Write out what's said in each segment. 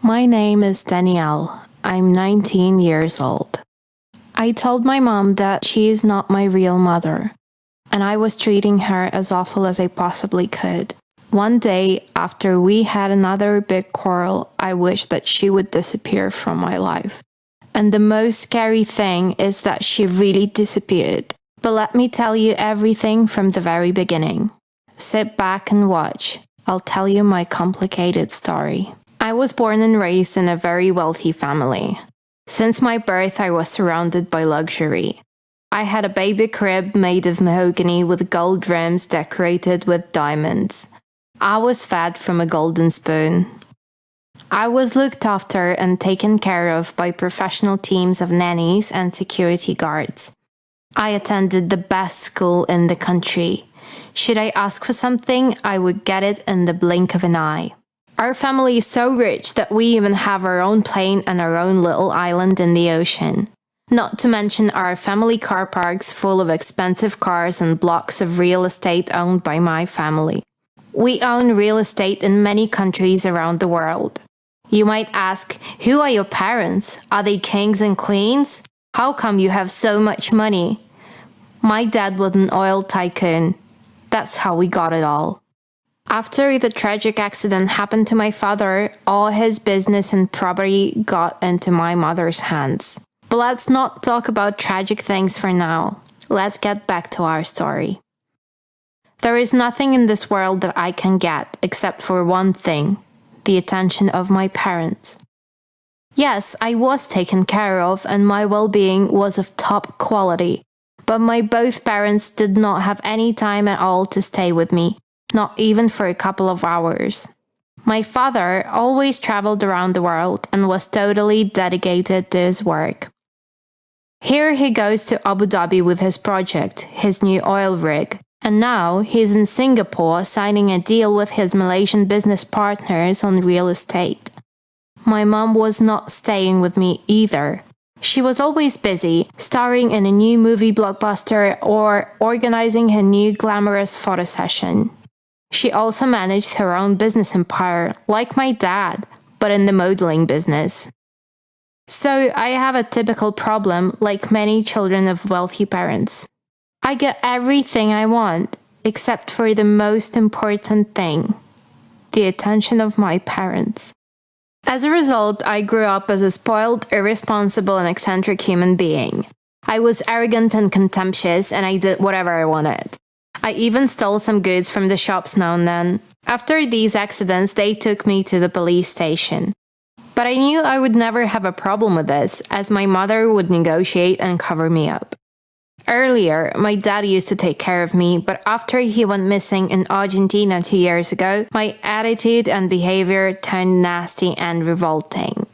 My name is Danielle. I'm 19 years old. I told my mom that she is not my real mother, and I was treating her as awful as I possibly could. One day, after we had another big quarrel, I wished that she would disappear from my life. And the most scary thing is that she really disappeared. But let me tell you everything from the very beginning. Sit back and watch. I'll tell you my complicated story. I was born and raised in a very wealthy family. Since my birth, I was surrounded by luxury. I had a baby crib made of mahogany with gold rims decorated with diamonds. I was fed from a golden spoon. I was looked after and taken care of by professional teams of nannies and security guards. I attended the best school in the country. Should I ask for something, I would get it in the blink of an eye. Our family is so rich that we even have our own plane and our own little island in the ocean. Not to mention our family car parks full of expensive cars and blocks of real estate owned by my family. We own real estate in many countries around the world. You might ask, who are your parents? Are they kings and queens? How come you have so much money? My dad was an oil tycoon. That's how we got it all. After the tragic accident happened to my father, all his business and property got into my mother's hands. But let's not talk about tragic things for now. Let's get back to our story. There is nothing in this world that I can get except for one thing: the attention of my parents. Yes, I was taken care of and my well-being was of top quality, but my both parents did not have any time at all to stay with me, not even for a couple of hours. My father always traveled around the world and was totally dedicated to his work. Here he goes to Abu Dhabi with his project, his new oil rig, and now he's in Singapore signing a deal with his Malaysian business partners on real estate. My mom was not staying with me either. She was always busy, starring in a new movie blockbuster or organizing her new glamorous photo session. She also managed her own business empire, like my dad, but in the modeling business. So I have a typical problem, like many children of wealthy parents. I get everything I want, except for the most important thing: the attention of my parents. As a result, I grew up as a spoiled, irresponsible, and eccentric human being. I was arrogant and contemptuous, and I did whatever I wanted. I even stole some goods from the shops now and then. After these accidents, they took me to the police station. But I knew I would never have a problem with this, as my mother would negotiate and cover me up. Earlier, my dad used to take care of me, but after he went missing in Argentina 2 years ago, my attitude and behavior turned nasty and revolting.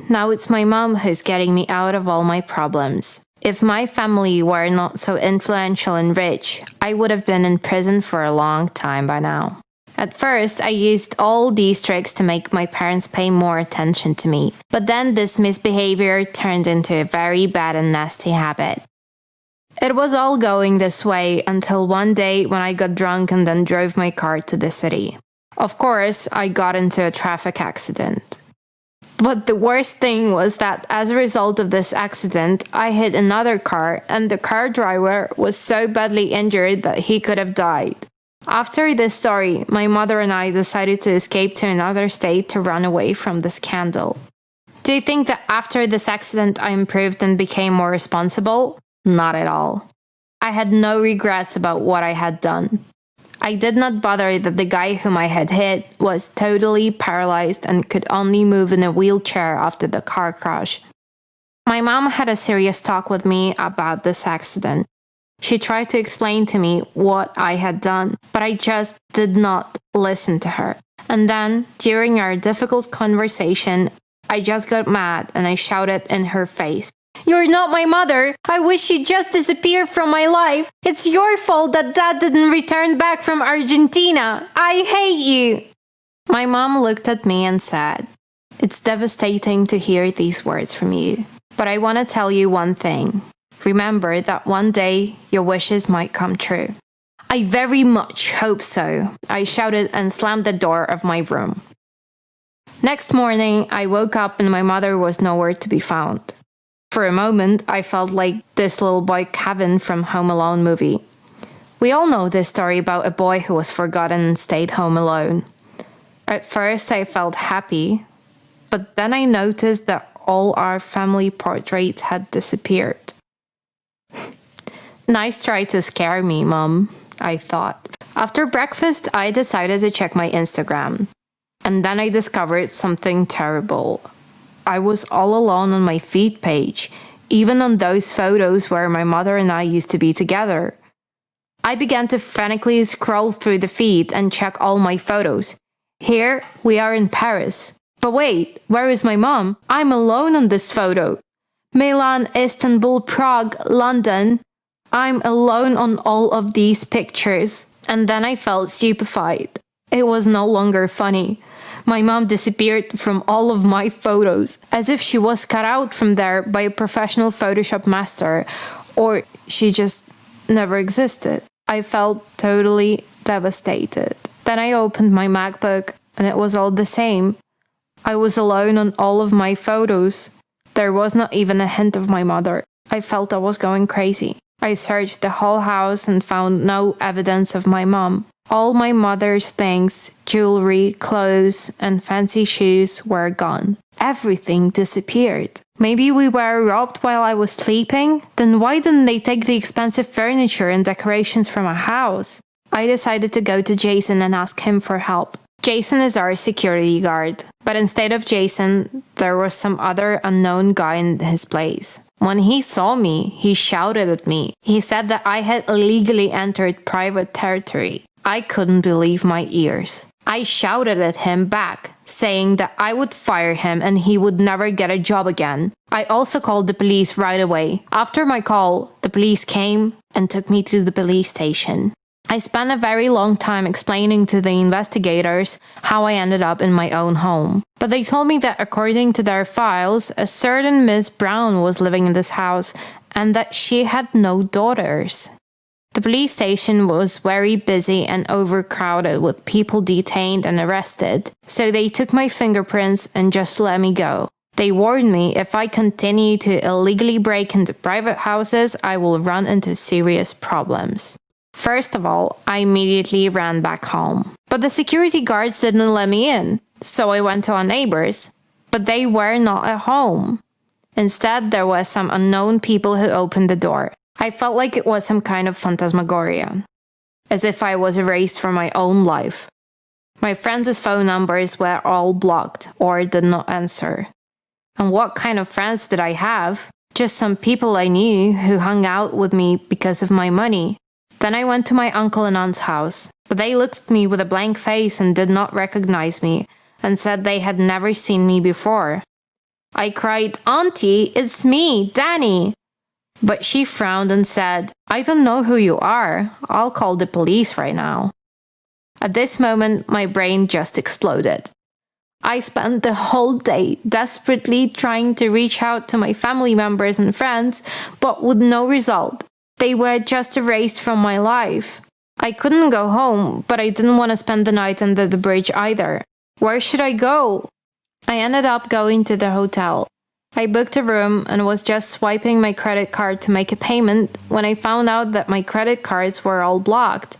Now it's my mom who's getting me out of all my problems. If my family were not so influential and rich, I would have been in prison for a long time by now. At first, I used all these tricks to make my parents pay more attention to me, but then this misbehavior turned into a very bad and nasty habit. It was all going this way until one day when I got drunk and then drove my car to the city. Of course, I got into a traffic accident. But the worst thing was that as a result of this accident, I hit another car and the car driver was so badly injured that he could have died. After this story, my mother and I decided to escape to another state to run away from the scandal. Do you think that after this accident I improved and became more responsible? Not at all. I had no regrets about what I had done. I did not bother that the guy whom I had hit was totally paralyzed and could only move in a wheelchair after the car crash. My mom had a serious talk with me about this accident. She tried to explain to me what I had done, but I just did not listen to her. And then, during our difficult conversation, I just got mad and I shouted in her face, "You're not my mother! I wish you just disappeared from my life! It's your fault that Dad didn't return back from Argentina! I hate you!" My mom looked at me and said, "It's devastating to hear these words from you, but I want to tell you one thing. Remember that one day your wishes might come true." "I very much hope so," I shouted and slammed the door of my room. Next morning, I woke up and my mother was nowhere to be found. For a moment, I felt like this little boy Kevin from Home Alone movie. We all know this story about a boy who was forgotten and stayed home alone. At first, I felt happy, but then I noticed that all our family portraits had disappeared. Nice try to scare me, Mom, I thought. After breakfast, I decided to check my Instagram. And then I discovered something terrible. I was all alone on my feed page, even on those photos where my mother and I used to be together. I began to frantically scroll through the feed and check all my photos. Here, we are in Paris. But wait, where is my mom? I'm alone on this photo. Milan, Istanbul, Prague, London. I'm alone on all of these pictures. And then I felt stupefied. It was no longer funny. My mom disappeared from all of my photos, as if she was cut out from there by a professional Photoshop master, or she just never existed. I felt totally devastated. Then I opened my MacBook, and it was all the same. I was alone on all of my photos. There was not even a hint of my mother. I felt I was going crazy. I searched the whole house and found no evidence of my mom. All my mother's things, jewelry, clothes, and fancy shoes were gone. Everything disappeared. Maybe we were robbed while I was sleeping? Then why didn't they take the expensive furniture and decorations from our house? I decided to go to Jason and ask him for help. Jason is our security guard, but instead of Jason, there was some other unknown guy in his place. When he saw me, he shouted at me. He said that I had illegally entered private territory. I couldn't believe my ears. I shouted at him back, saying that I would fire him and he would never get a job again. I also called the police right away. After my call, the police came and took me to the police station. I spent a very long time explaining to the investigators how I ended up in my own home. But they told me that according to their files, a certain Miss Brown was living in this house and that she had no daughters. The police station was very busy and overcrowded with people detained and arrested, so they took my fingerprints and just let me go. They warned me if I continue to illegally break into private houses, I will run into serious problems. First of all, I immediately ran back home. But the security guards didn't let me in, so I went to our neighbors. But they were not at home. Instead, there were some unknown people who opened the door. I felt like it was some kind of phantasmagoria, as if I was erased from my own life. My friends' phone numbers were all blocked or did not answer. And what kind of friends did I have? Just some people I knew who hung out with me because of my money. Then I went to my uncle and aunt's house, but they looked at me with a blank face and did not recognize me and said they had never seen me before. I cried, "Auntie, it's me, Danny!" But she frowned and said, "I don't know who you are. I'll call the police right now." At this moment, my brain just exploded. I spent the whole day desperately trying to reach out to my family members and friends, but with no result. They were just erased from my life. I couldn't go home, but I didn't want to spend the night under the bridge either. Where should I go? I ended up going to the hotel. I booked a room and was just swiping my credit card to make a payment when I found out that my credit cards were all blocked.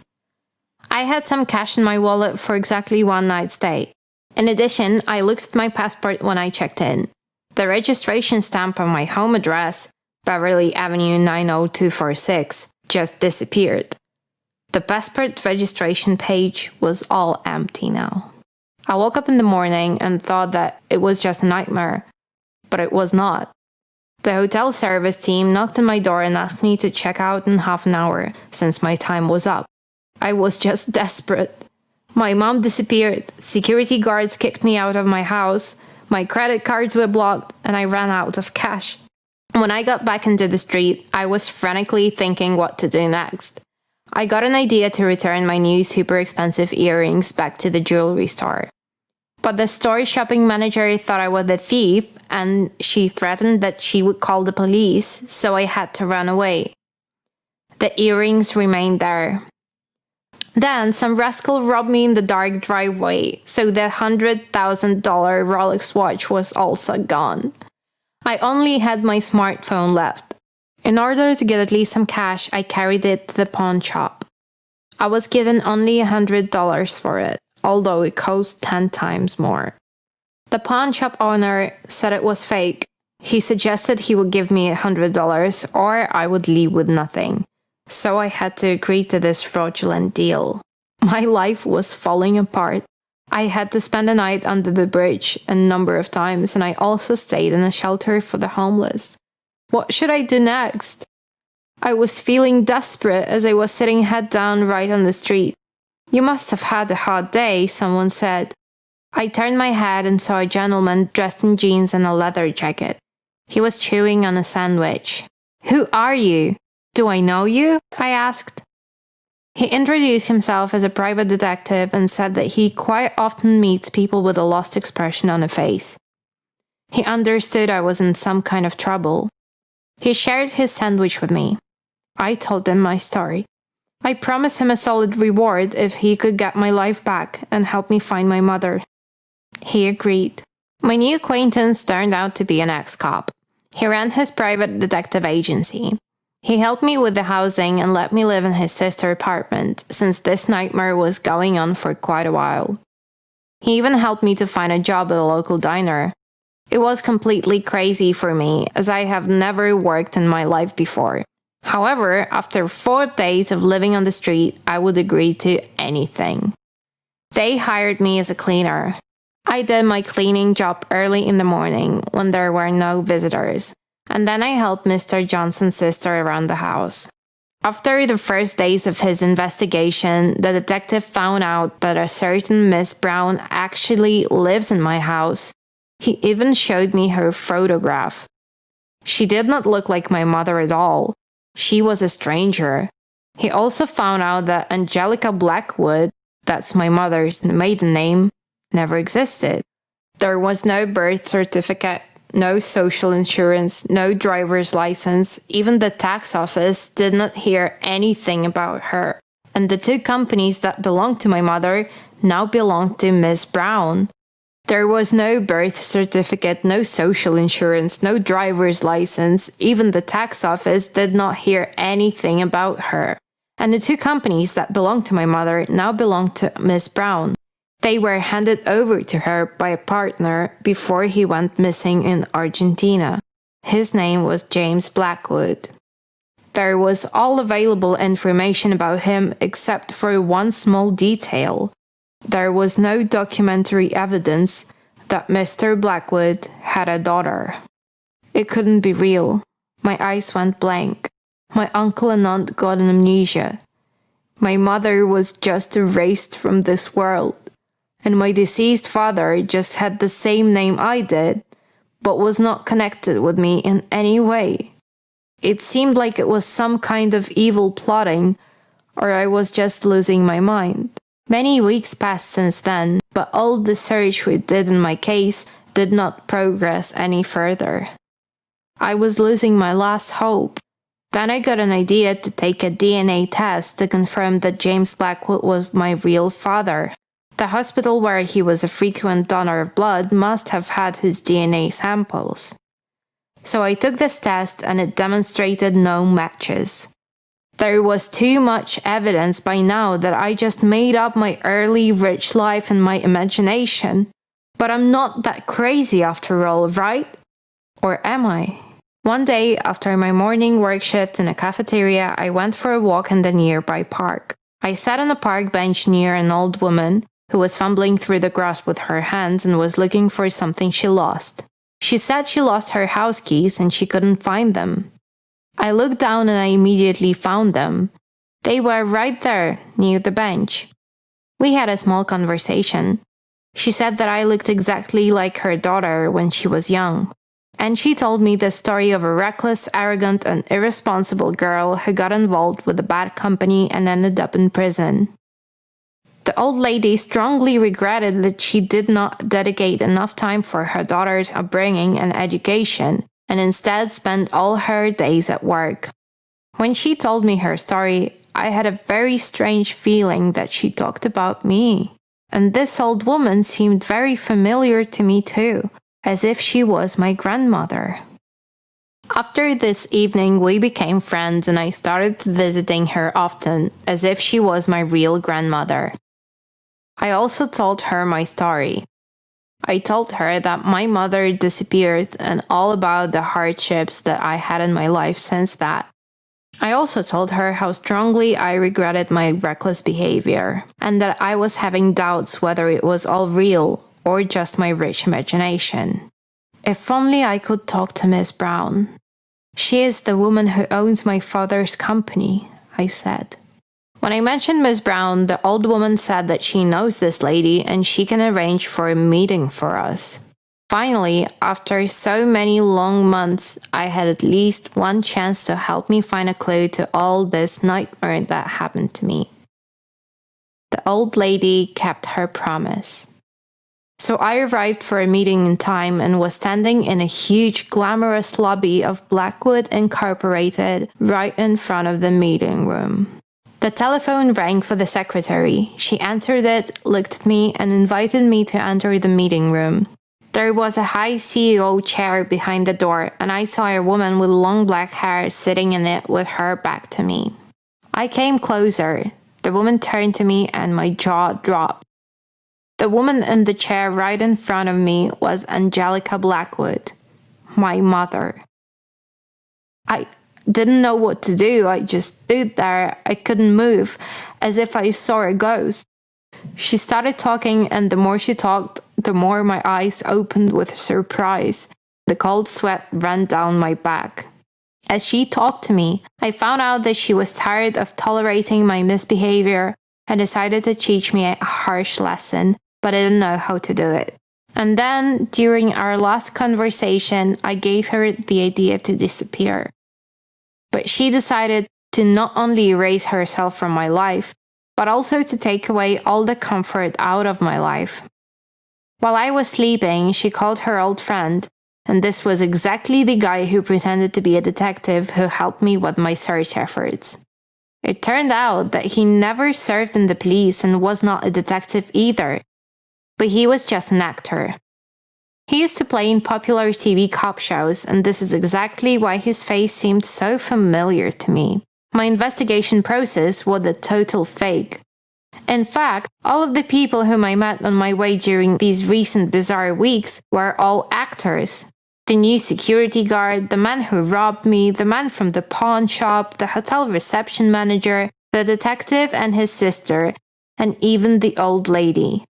I had some cash in my wallet for exactly one night's stay. In addition, I looked at my passport when I checked in. The registration stamp on my home address, Beverly Avenue 90246, just disappeared. The passport registration page was all empty now. I woke up in the morning and thought that it was just a nightmare. But it was not. The hotel service team knocked on my door and asked me to check out in half an hour, since my time was up. I was just desperate. My mom disappeared, security guards kicked me out of my house, my credit cards were blocked, and I ran out of cash. When I got back into the street, I was frantically thinking what to do next. I got an idea to return my new super expensive earrings back to the jewelry store. But the store shopping manager thought I was a thief, and she threatened that she would call the police, so I had to run away. The earrings remained there. Then some rascal robbed me in the dark driveway, so the $100,000 Rolex watch was also gone. I only had my smartphone left. In order to get at least some cash, I carried it to the pawn shop. I was given only $100 for it, although it cost 10 times more. The pawn shop owner said it was fake. He suggested he would give me $100 or I would leave with nothing. So I had to agree to this fraudulent deal. My life was falling apart. I had to spend a night under the bridge a number of times, and I also stayed in a shelter for the homeless. What should I do next? I was feeling desperate as I was sitting head down right on the street. "You must have had a hard day," someone said. I turned my head and saw a gentleman dressed in jeans and a leather jacket. He was chewing on a sandwich. "Who are you? Do I know you?" I asked. He introduced himself as a private detective and said that he quite often meets people with a lost expression on a face. He understood I was in some kind of trouble. He shared his sandwich with me. I told him my story. I promised him a solid reward if he could get my life back and help me find my mother. He agreed. My new acquaintance turned out to be an ex-cop. He ran his private detective agency. He helped me with the housing and let me live in his sister's apartment, since this nightmare was going on for quite a while. He even helped me to find a job at a local diner. It was completely crazy for me, as I have never worked in my life before. However, after 4 days of living on the street, I would agree to anything. They hired me as a cleaner. I did my cleaning job early in the morning when there were no visitors, and then I helped Mr. Johnson's sister around the house. After the first days of his investigation, the detective found out that a certain Miss Brown actually lives in my house. He even showed me her photograph. She did not look like my mother at all. She was a stranger. He also found out that Angelica Blackwood, that's my mother's maiden name, never existed. There was no birth certificate, no social insurance, no driver's license. Even the tax office did not hear anything about her. And the 2 companies that belonged to my mother now belonged to Miss Brown. There was no birth certificate, no social insurance, no driver's license. Even the tax office did not hear anything about her. And the 2 companies that belonged to my mother now belong to Miss Brown. They were handed over to her by a partner before he went missing in Argentina. His name was James Blackwood. There was all available information about him except for one small detail. There was no documentary evidence that Mr. Blackwood had a daughter. It couldn't be real. My eyes went blank. My uncle and aunt got an amnesia. My mother was just erased from this world. And my deceased father just had the same name I did, but was not connected with me in any way. It seemed like it was some kind of evil plotting, or I was just losing my mind. Many weeks passed since then, but all the search we did in my case did not progress any further. I was losing my last hope. Then I got an idea to take a DNA test to confirm that James Blackwood was my real father. The hospital where he was a frequent donor of blood must have had his DNA samples. So I took this test and it demonstrated no matches. There was too much evidence by now that I just made up my early rich life in my imagination. But I'm not that crazy after all, right? Or am I? One day, after my morning work shift in a cafeteria, I went for a walk in the nearby park. I sat on a park bench near an old woman who was fumbling through the grass with her hands and was looking for something she lost. She said she lost her house keys and she couldn't find them. I looked down and I immediately found them. They were right there, near the bench. We had a small conversation. She said that I looked exactly like her daughter when she was young. And she told me the story of a reckless, arrogant, and irresponsible girl who got involved with a bad company and ended up in prison. The old lady strongly regretted that she did not dedicate enough time for her daughter's upbringing and education, and instead spent all her days at work. When she told me her story, I had a very strange feeling that she talked about me. And this old woman seemed very familiar to me too, as if she was my grandmother. After this evening, we became friends and I started visiting her often, as if she was my real grandmother. I also told her my story. I told her that my mother disappeared and all about the hardships that I had in my life since that. I also told her how strongly I regretted my reckless behavior and that I was having doubts whether it was all real or just my rich imagination. If only I could talk to Miss Brown. She is the woman who owns my father's company, I said. When I mentioned Miss Brown, the old woman said that she knows this lady and she can arrange for a meeting for us. Finally, after so many long months, I had at least one chance to help me find a clue to all this nightmare that happened to me. The old lady kept her promise. So I arrived for a meeting in time and was standing in a huge glamorous lobby of Blackwoods Incorporated right in front of the meeting room. The telephone rang for the secretary. She answered it, looked at me, and invited me to enter the meeting room. There was a high CEO chair behind the door, and I saw a woman with long black hair sitting in it with her back to me. I came closer. The woman turned to me and my jaw dropped. The woman in the chair right in front of me was Angelica Blackwood, my mother. I didn't know what to do. I just stood there. I couldn't move, as if I saw a ghost. She started talking, and the more she talked, the more my eyes opened with surprise. The cold sweat ran down my back. As she talked to me, I found out that she was tired of tolerating my misbehavior and decided to teach me a harsh lesson, but I didn't know how to do it. And then, during our last conversation, I gave her the idea to disappear. But she decided to not only erase herself from my life, but also to take away all the comfort out of my life. While I was sleeping, she called her old friend, and this was exactly the guy who pretended to be a detective who helped me with my search efforts. It turned out that he never served in the police and was not a detective either, but he was just an actor. He used to play in popular TV cop shows, and this is exactly why his face seemed so familiar to me. My investigation process was a total fake. In fact, all of the people whom I met on my way during these recent bizarre weeks were all actors. The new security guard, the man who robbed me, the man from the pawn shop, the hotel reception manager, the detective and his sister, and even the old lady.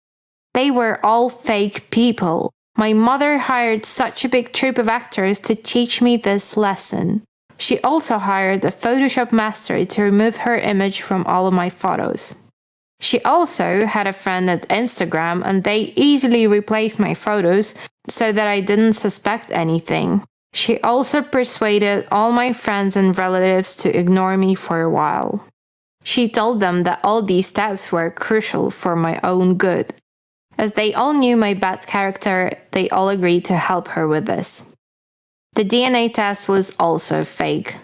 They were all fake people. My mother hired such a big troupe of actors to teach me this lesson. She also hired a Photoshop master to remove her image from all of my photos. She also had a friend at Instagram, and they easily replaced my photos so that I didn't suspect anything. She also persuaded all my friends and relatives to ignore me for a while. She told them that all these steps were crucial for my own good. As they all knew my bad character, they all agreed to help her with this. The DNA test was also fake.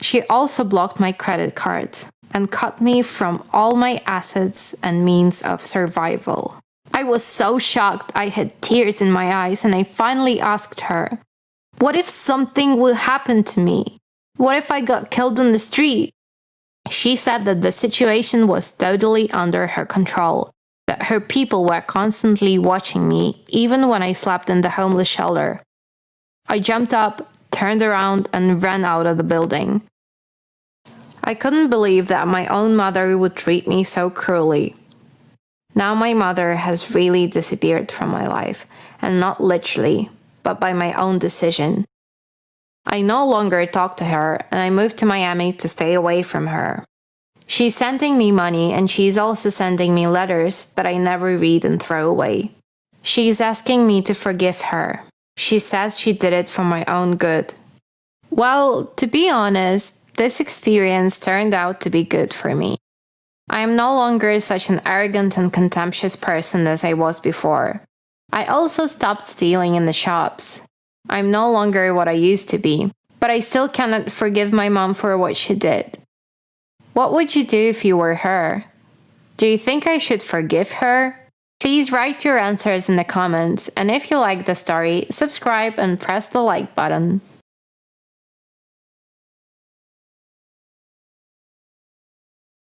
She also blocked my credit cards and cut me from all my assets and means of survival. I was so shocked I had tears in my eyes, and I finally asked her, "What if something would happen to me? What if I got killed on the street?" She said that the situation was totally under her control, that her people were constantly watching me, even when I slept in the homeless shelter. I jumped up, turned around, and ran out of the building. I couldn't believe that my own mother would treat me so cruelly. Now my mother has really disappeared from my life, and not literally, but by my own decision. I no longer talk to her, and I moved to Miami to stay away from her. She's sending me money, and she's also sending me letters that I never read and throw away. She's asking me to forgive her. She says she did it for my own good. Well, to be honest, this experience turned out to be good for me. I am no longer such an arrogant and contemptuous person as I was before. I also stopped stealing in the shops. I'm no longer what I used to be, but I still cannot forgive my mom for what she did. What would you do if you were her? Do you think I should forgive her? Please write your answers in the comments, and if you like the story, subscribe and press the like button.